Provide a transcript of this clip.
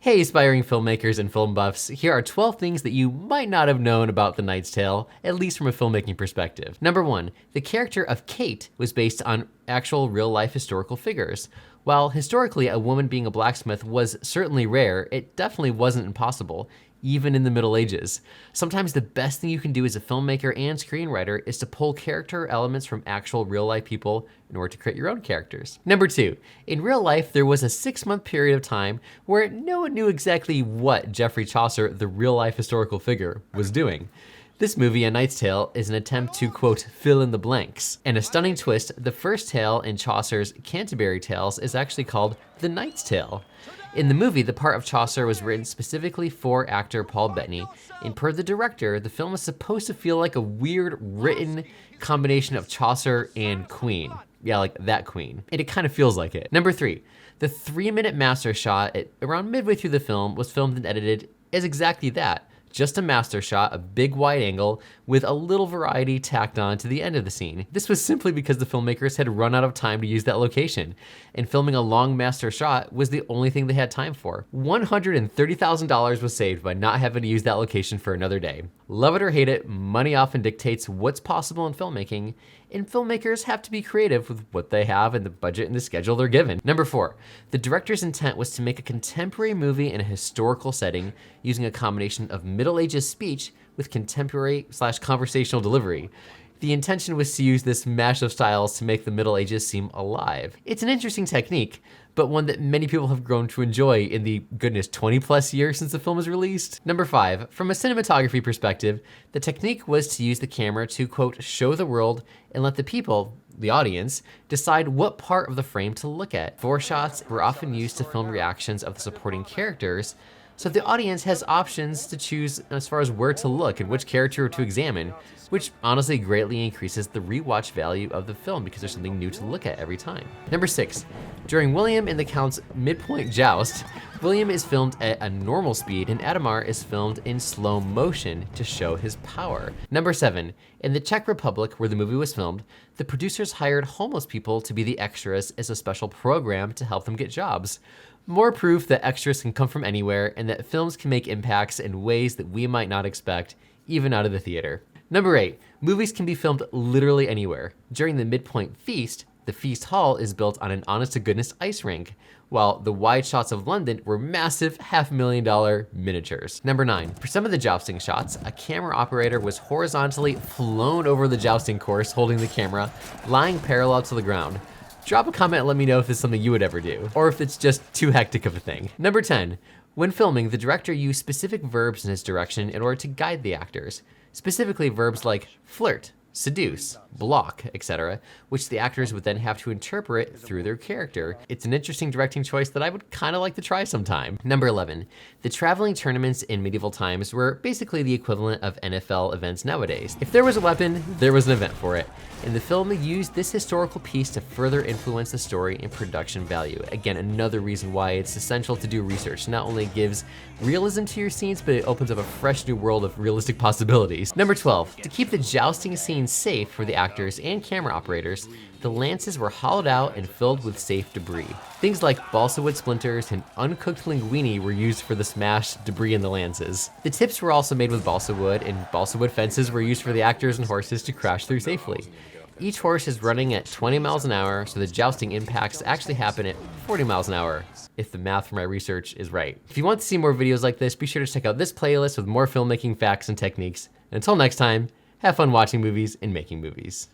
Hey aspiring filmmakers and film buffs, here are 12 things that you might not have known about The Knight's Tale, at least from a filmmaking perspective. Number 1, the character of Kate was based on actual real-life historical figures. While historically a woman being a blacksmith was certainly rare, it definitely wasn't impossible, even in the Middle Ages. Sometimes the best thing you can do as a filmmaker and screenwriter is to pull character elements from actual real-life people in order to create your own characters. Number 2, in real life, there was a 6-month period of time where no one knew exactly what Geoffrey Chaucer, the real-life historical figure, was doing. This movie, A Knight's Tale, is an attempt to, quote, fill in the blanks. And a stunning twist, the first tale in Chaucer's Canterbury Tales is actually called The Knight's Tale. In the movie, the part of Chaucer was written specifically for actor Paul Bettany, and per the director, the film is supposed to feel like a weird written combination of Chaucer and Queen. Yeah, like that Queen. And it kind of feels like it. Number 3, the 3-minute master shot at around midway through the film was filmed and edited as exactly that. Just a master shot, a big wide angle, with a little variety tacked on to the end of the scene. This was simply because the filmmakers had run out of time to use that location, and filming a long master shot was the only thing they had time for. $130,000 was saved by not having to use that location for another day. Love it or hate it, money often dictates what's possible in filmmaking, and filmmakers have to be creative with what they have and the budget and the schedule they're given. Number 4, the director's intent was to make a contemporary movie in a historical setting using a combination of Middle Ages speech with contemporary/conversational delivery. The intention was to use this mash of styles to make the Middle Ages seem alive. It's an interesting technique, but one that many people have grown to enjoy in the, goodness, 20 plus years since the film was released. Number 5, from a cinematography perspective, the technique was to use the camera to, quote, show the world and let the people, the audience, decide what part of the frame to look at. Foreshots were often used to film reactions of the supporting characters, so the audience has options to choose as far as where to look and which character to examine, which honestly greatly increases the rewatch value of the film because there's something new to look at every time. Number 6, during William and the Count's midpoint joust, William is filmed at a normal speed and Adamar is filmed in slow motion to show his power. Number 7, in the Czech Republic where the movie was filmed, the producers hired homeless people to be the extras as a special program to help them get jobs. More proof that extras can come from anywhere and that films can make impacts in ways that we might not expect, even out of the theater. Number 8, movies can be filmed literally anywhere. During the Midpoint Feast, the Feast Hall is built on an honest-to-goodness ice rink, while the wide shots of London were massive $500,000 miniatures. Number 9, for some of the jousting shots, a camera operator was horizontally flown over the jousting course holding the camera, lying parallel to the ground. Drop a comment and let me know if this is something you would ever do, or if it's just too hectic of a thing. Number 10, when filming, the director used specific verbs in his direction in order to guide the actors. Specifically verbs like flirt, seduce, block, etc., which the actors would then have to interpret through their character. It's an interesting directing choice that I would kind of like to try sometime. Number 11, the traveling tournaments in medieval times were basically the equivalent of NFL events nowadays. If there was a weapon, there was an event for it. And the film used this historical piece to further influence the story and production value. Again, another reason why it's essential to do research. Not only gives realism to your scenes, but it opens up a fresh new world of realistic possibilities. Number 12, to keep the jousting scenes safe for the actors and camera operators, the lances were hollowed out and filled with safe debris. Things like balsa wood splinters and uncooked linguine were used for the smashed debris in the lances. The tips were also made with balsa wood, and balsa wood fences were used for the actors and horses to crash through safely. Each horse is running at 20 miles an hour, so the jousting impacts actually happen at 40 miles an hour, if the math from my research is right. If you want to see more videos like this, be sure to check out this playlist with more filmmaking facts and techniques. And until next time, have fun watching movies and making movies.